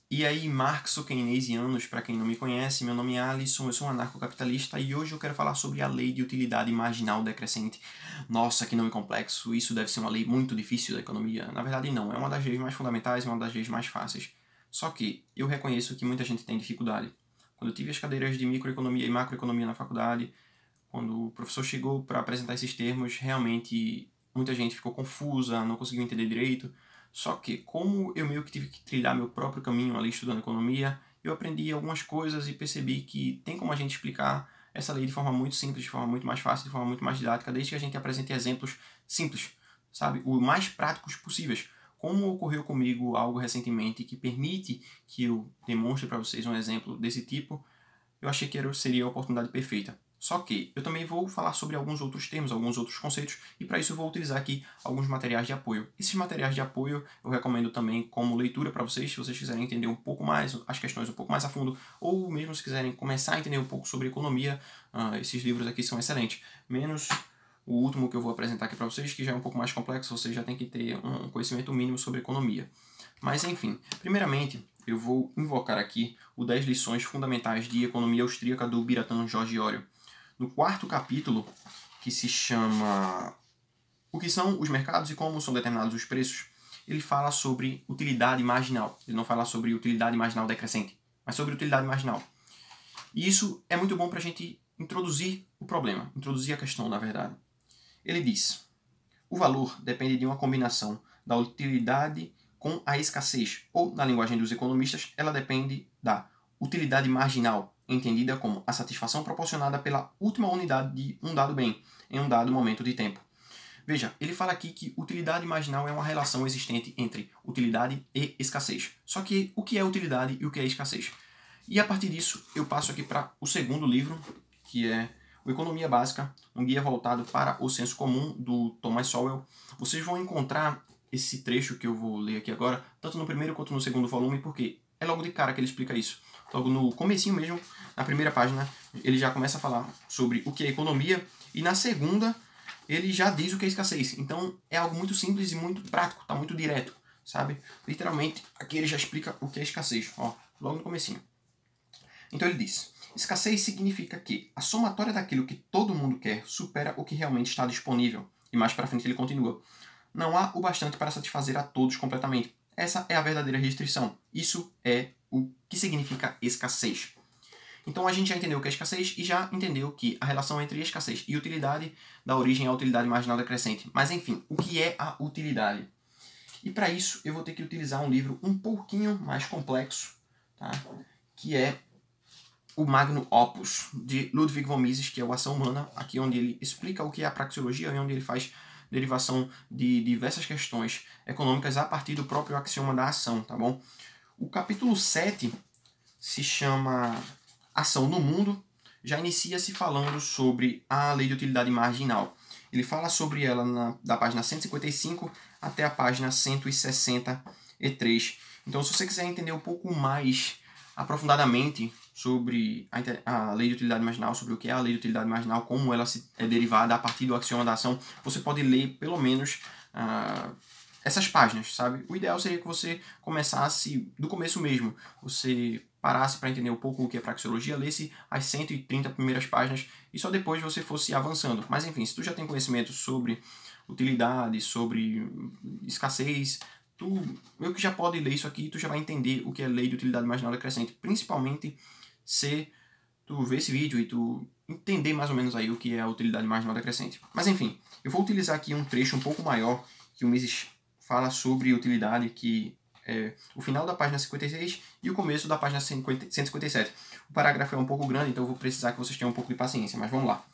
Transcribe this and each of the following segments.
E aí, marxo-keynesianos, para quem não me conhece, meu nome é Alisson, eu sou um anarcocapitalista e hoje eu quero falar sobre a lei de utilidade marginal decrescente. Nossa, que nome complexo, isso deve ser uma lei muito difícil da economia. Na verdade não, é uma das leis mais fundamentais e uma das leis mais fáceis. Só que eu reconheço que muita gente tem dificuldade. Quando eu tive as cadeiras de microeconomia e macroeconomia na faculdade, quando o professor chegou para apresentar esses termos, realmente muita gente ficou confusa, não conseguiu entender direito. Só que, como eu meio que tive que trilhar meu próprio caminho ali estudando economia, eu aprendi algumas coisas e percebi que tem como a gente explicar essa lei de forma muito simples, de forma muito mais fácil, de forma muito mais didática, desde que a gente apresente exemplos simples, sabe? O mais práticos possíveis. Como ocorreu comigo algo recentemente que permite que eu demonstre para vocês um exemplo desse tipo, eu achei que seria a oportunidade perfeita. Só que eu também vou falar sobre alguns outros termos, alguns outros conceitos, e para isso eu vou utilizar aqui alguns materiais de apoio. Esses materiais de apoio eu recomendo também como leitura para vocês, se vocês quiserem entender um pouco mais as questões um pouco mais a fundo, ou mesmo se quiserem começar a entender um pouco sobre economia, esses livros aqui são excelentes. Menos o último que eu vou apresentar aqui para vocês, que já é um pouco mais complexo, vocês já têm que ter um conhecimento mínimo sobre economia. Mas enfim, primeiramente eu vou invocar aqui o 10 lições fundamentais de economia austríaca do Biratan Georgioro. No quarto capítulo, que se chama O que são os mercados e como são determinados os preços, ele fala sobre utilidade marginal. Ele não fala sobre utilidade marginal decrescente, mas sobre utilidade marginal. E isso é muito bom para a gente introduzir o problema, introduzir a questão, na verdade. Ele diz: o valor depende de uma combinação da utilidade com a escassez, ou, na linguagem dos economistas, ela depende da utilidade marginal, entendida como a satisfação proporcionada pela última unidade de um dado bem, em um dado momento de tempo. Veja, ele fala aqui que utilidade marginal é uma relação existente entre utilidade e escassez. Só que o que é utilidade e o que é escassez? E a partir disso, eu passo aqui para o segundo livro, que é o Economia Básica, um guia voltado para o senso comum, do Thomas Sowell. Vocês vão encontrar esse trecho que eu vou ler aqui agora, tanto no primeiro quanto no segundo volume, porque é logo de cara que ele explica isso. Logo no comecinho mesmo, na primeira página, ele já começa a falar sobre o que é economia, e na segunda, ele já diz o que é escassez. Então, é algo muito simples e muito prático, tá muito direto, sabe? Literalmente, aqui ele já explica o que é escassez, ó, logo no comecinho. Então ele diz: escassez significa que a somatória daquilo que todo mundo quer supera o que realmente está disponível. E mais para frente ele continua: não há o bastante para satisfazer a todos completamente. Essa é a verdadeira restrição. Isso é o que significa escassez. Então a gente já entendeu o que é escassez e já entendeu que a relação entre escassez e utilidade dá origem à utilidade marginal decrescente. Mas enfim, o que é a utilidade? E para isso eu vou ter que utilizar um livro um pouquinho mais complexo, tá? Que é o Magnum Opus, de Ludwig von Mises, que é o Ação Humana, aqui onde ele explica o que é a praxeologia e onde ele faz derivação de diversas questões econômicas a partir do próprio axioma da ação, tá bom? O capítulo 7 se chama Ação no Mundo, já inicia-se falando sobre a lei de utilidade marginal. Ele fala sobre ela da página 155 até a página 163. Então, se você quiser entender um pouco mais aprofundadamente sobre a lei de utilidade marginal, sobre o que é a lei de utilidade marginal, como ela é derivada a partir do axioma da ação, você pode ler pelo menos essas páginas, sabe? O ideal seria que você começasse do começo mesmo, você parasse para entender um pouco o que é praxeologia, lesse as 130 primeiras páginas e só depois você fosse avançando. Mas enfim, se tu já tem conhecimento sobre utilidade, sobre escassez, tu meio que já pode ler isso aqui e tu já vai entender o que é lei de utilidade marginal decrescente, principalmente se tu ver esse vídeo e tu entender mais ou menos aí o que é a utilidade marginal decrescente. Mas enfim, eu vou utilizar aqui um trecho um pouco maior que o Mises fala sobre utilidade, que é o final da página 56 e o começo da página 157. O parágrafo é um pouco grande, então eu vou precisar que vocês tenham um pouco de paciência, mas vamos lá.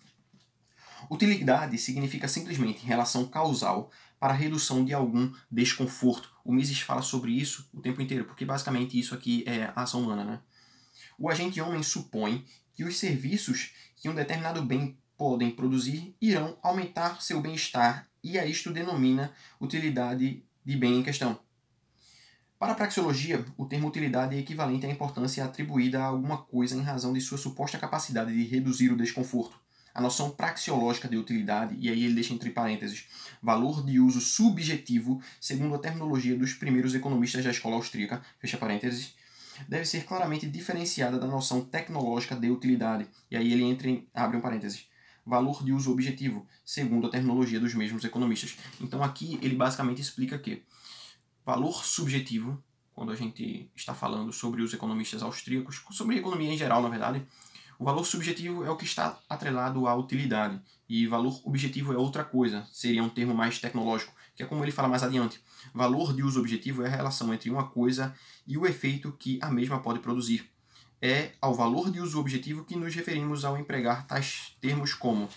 Utilidade significa simplesmente relação causal para a redução de algum desconforto. O Mises fala sobre isso o tempo inteiro, porque basicamente isso aqui é a ação humana, né? O agente homem supõe que os serviços que um determinado bem podem produzir irão aumentar seu bem-estar e a isto denomina utilidade de bem em questão. Para a praxeologia, o termo utilidade é equivalente à importância atribuída a alguma coisa em razão de sua suposta capacidade de reduzir o desconforto. A noção praxeológica de utilidade, e aí ele deixa entre parênteses, valor de uso subjetivo, segundo a terminologia dos primeiros economistas da escola austríaca, fecha parênteses, deve ser claramente diferenciada da noção tecnológica de utilidade. E aí ele abre um parênteses, valor de uso objetivo, segundo a terminologia dos mesmos economistas. Então aqui ele basicamente explica que valor subjetivo, quando a gente está falando sobre os economistas austríacos, sobre a economia em geral, na verdade, o valor subjetivo é o que está atrelado à utilidade, e valor objetivo é outra coisa, seria um termo mais tecnológico, que é como ele fala mais adiante. Valor de uso objetivo é a relação entre uma coisa e o efeito que a mesma pode produzir. É ao valor de uso objetivo que nos referimos ao empregar tais termos como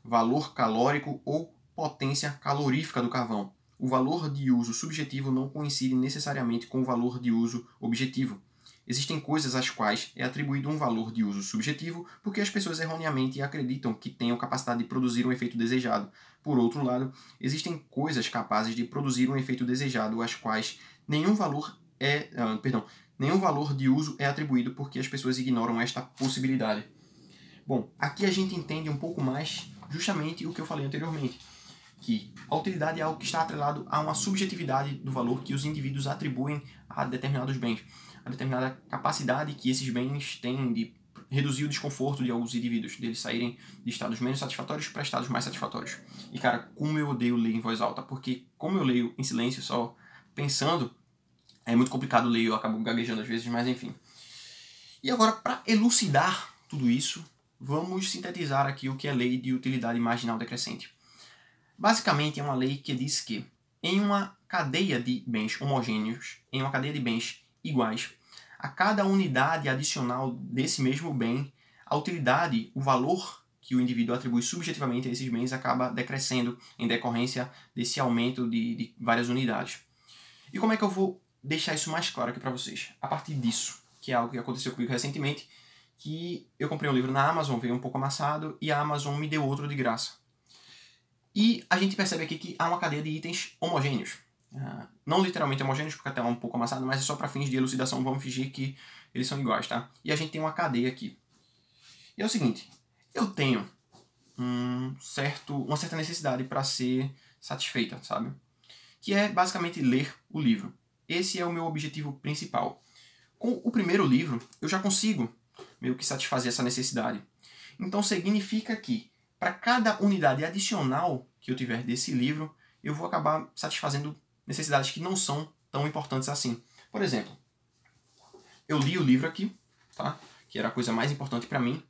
valor calórico ou potência calorífica do carvão. O valor de uso subjetivo não coincide necessariamente com o valor de uso objetivo. Existem coisas às quais é atribuído um valor de uso subjetivo porque as pessoas erroneamente acreditam que tenham capacidade de produzir um efeito desejado. Por outro lado, existem coisas capazes de produzir um efeito desejado às quais nenhum valor de uso é atribuído porque as pessoas ignoram esta possibilidade. Bom, aqui a gente entende um pouco mais justamente o que eu falei anteriormente, que a utilidade é algo que está atrelado a uma subjetividade do valor que os indivíduos atribuem a determinados bens, a determinada capacidade que esses bens têm de reduzir o desconforto de alguns indivíduos, deles saírem de estados menos satisfatórios para estados mais satisfatórios. E cara, como eu odeio ler em voz alta, porque como eu leio em silêncio, só pensando, é muito complicado ler, eu acabo gaguejando às vezes, mas enfim. E agora, para elucidar tudo isso, vamos sintetizar aqui o que é a lei de utilidade marginal decrescente. Basicamente, é uma lei que diz que, em uma cadeia de bens homogêneos, em uma cadeia de bens iguais, a cada unidade adicional desse mesmo bem, a utilidade, o valor que o indivíduo atribui subjetivamente a esses bens acaba decrescendo em decorrência desse aumento de várias unidades. E como é que eu vou deixar isso mais claro aqui para vocês? A partir disso, que é algo que aconteceu comigo recentemente, que eu comprei um livro na Amazon, veio um pouco amassado, e a Amazon me deu outro de graça. E a gente percebe aqui que há uma cadeia de itens homogêneos. Não literalmente homogêneos, porque até é um pouco amassado, mas é só para fins de elucidação, vamos fingir que eles são iguais, tá? E a gente tem uma cadeia aqui. E é o seguinte, eu tenho uma certa necessidade para ser satisfeita, sabe? Que é basicamente ler o livro. Esse é o meu objetivo principal. Com o primeiro livro, eu já consigo meio que satisfazer essa necessidade. Então significa que para cada unidade adicional que eu tiver desse livro, eu vou acabar satisfazendo necessidades que não são tão importantes assim. Por exemplo, eu li o livro aqui, tá? Que era a coisa mais importante para mim,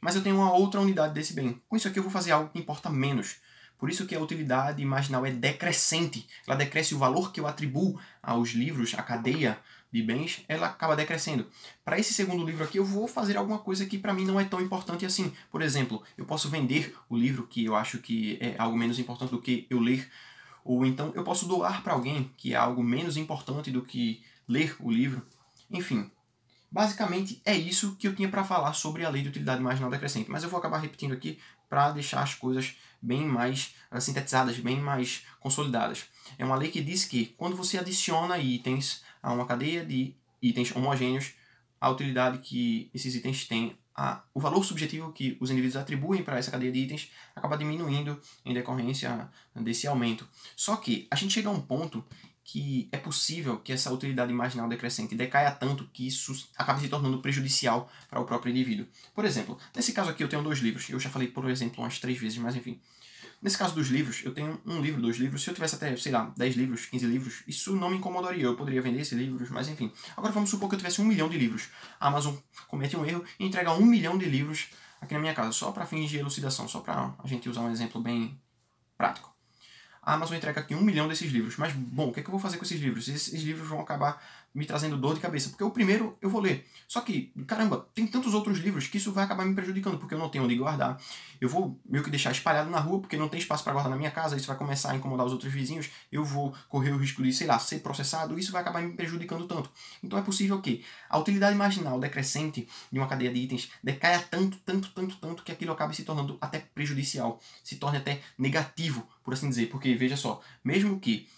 mas eu tenho uma outra unidade desse bem. Com isso aqui eu vou fazer algo que importa menos. Por isso que a utilidade marginal é decrescente. Ela decresce o valor que eu atribuo aos livros, à cadeia de bens, ela acaba decrescendo. Para esse segundo livro aqui, eu vou fazer alguma coisa que para mim não é tão importante assim. Por exemplo, eu posso vender o livro que eu acho que é algo menos importante do que eu ler, ou então eu posso doar para alguém que é algo menos importante do que ler o livro. Enfim, basicamente é isso que eu tinha para falar sobre a lei de utilidade marginal decrescente, mas eu vou acabar repetindo aqui para deixar as coisas bem mais sintetizadas, bem mais consolidadas. É uma lei que diz que quando você adiciona itens a uma cadeia de itens homogêneos, a utilidade que esses itens têm, o valor subjetivo que os indivíduos atribuem para essa cadeia de itens acaba diminuindo em decorrência desse aumento. Só que a gente chega a um ponto que é possível que essa utilidade marginal decrescente decaia tanto que isso acabe se tornando prejudicial para o próprio indivíduo. Por exemplo, nesse caso aqui eu tenho 2 livros, eu já falei, por exemplo, umas 3 vezes, mas enfim. Nesse caso dos livros, eu tenho 1 livro, 2 livros, se eu tivesse até, sei lá, 10 livros, 15 livros, isso não me incomodaria, eu poderia vender esses livros, mas enfim. Agora vamos supor que eu tivesse 1 milhão de livros. A Amazon comete um erro e entrega 1 milhão de livros aqui na minha casa, só para fins de elucidação, só para a gente usar um exemplo bem prático. A Amazon entrega aqui 1 milhão desses livros. Mas, bom, o que é que eu vou fazer com esses livros? Esses livros vão acabar me trazendo dor de cabeça. Porque o primeiro eu vou ler. Só que, caramba, tem tantos outros livros que isso vai acabar me prejudicando, porque eu não tenho onde guardar. Eu vou meio que deixar espalhado na rua, porque não tem espaço para guardar na minha casa. Isso vai começar a incomodar os outros vizinhos. Eu vou correr o risco de, sei lá, ser processado. Isso vai acabar me prejudicando tanto. Então é possível que a utilidade marginal decrescente de uma cadeia de itens decaia tanto que aquilo acabe se tornando até prejudicial. Se torne até negativo, por assim dizer. Porque, veja só, mesmo que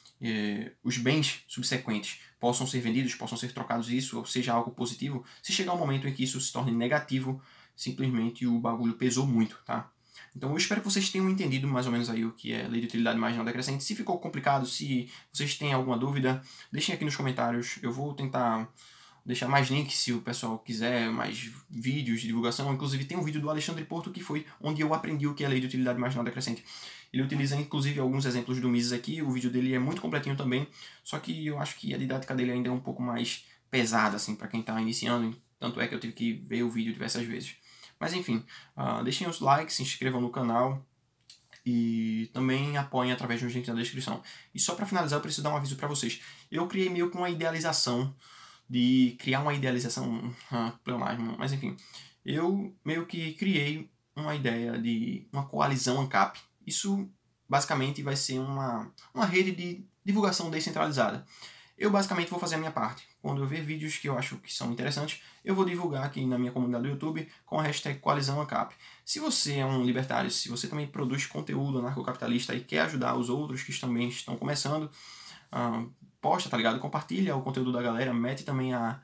os bens subsequentes possam ser vendidos, possam ser trocados, isso seja algo positivo, se chegar um momento em que isso se torne negativo, simplesmente o bagulho pesou muito, tá? Então eu espero que vocês tenham entendido mais ou menos aí o que é lei de utilidade marginal decrescente. Se ficou complicado, se vocês têm alguma dúvida, deixem aqui nos comentários, eu vou tentar deixar mais links se o pessoal quiser, mais vídeos de divulgação. Inclusive tem um vídeo do Alexandre Porto que foi onde eu aprendi o que é a lei de utilidade marginal decrescente. Ele utiliza inclusive alguns exemplos do Mises aqui, o vídeo dele é muito completinho também, só que eu acho que a didática dele ainda é um pouco mais pesada assim, para quem está iniciando, tanto é que eu tive que ver o vídeo diversas vezes. Mas enfim, deixem os likes, se inscrevam no canal e também apoiem através de um link na descrição. E só para finalizar eu preciso dar um aviso para vocês. Eu criei meio que uma idealização, pleonasmo, mas enfim. Eu meio que criei uma ideia de uma coalizão ANCAP. Isso basicamente vai ser uma rede de divulgação descentralizada. Eu basicamente vou fazer a minha parte. Quando eu ver vídeos que eu acho que são interessantes, eu vou divulgar aqui na minha comunidade do YouTube com a hashtag Coalizão ANCAP. Se você é um libertário, se você também produz conteúdo anarcocapitalista e quer ajudar os outros que também estão começando, posta, tá ligado? Compartilha o conteúdo da galera, mete também a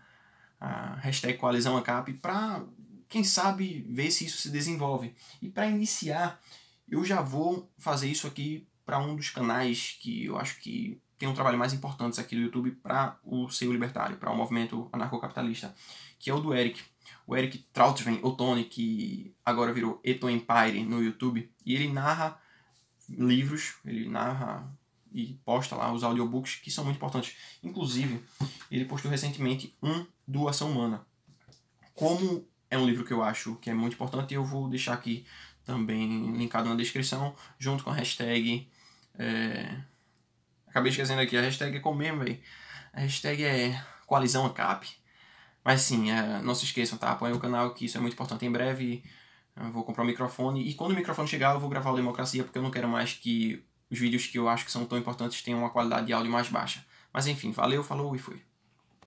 hashtag Coalizão ANCAP pra, quem sabe, ver se isso se desenvolve. E para iniciar, eu já vou fazer isso aqui para um dos canais que eu acho que tem um trabalho mais importante aqui do YouTube para o seio libertário, para o movimento anarcocapitalista, que é o do Eric. O Eric Trautwen Ottoni, que agora virou Eto Empire no YouTube, e ele narra livros, ele narra e posta lá os audiobooks que são muito importantes. Inclusive, ele postou recentemente do Ação Humana. Como é um livro que eu acho que é muito importante, eu vou deixar aqui também linkado na descrição, junto com a hashtag... Acabei esquecendo aqui, a hashtag é como mesmo, velho? A hashtag é Coalizão ANCAP. Mas sim, não se esqueçam, tá? Apoiem o canal, que isso é muito importante. Em breve eu vou comprar um microfone, e quando o microfone chegar eu vou gravar o Democracia, porque eu não quero mais que os vídeos que eu acho que são tão importantes tenham uma qualidade de áudio mais baixa. Mas enfim, valeu, falou e fui.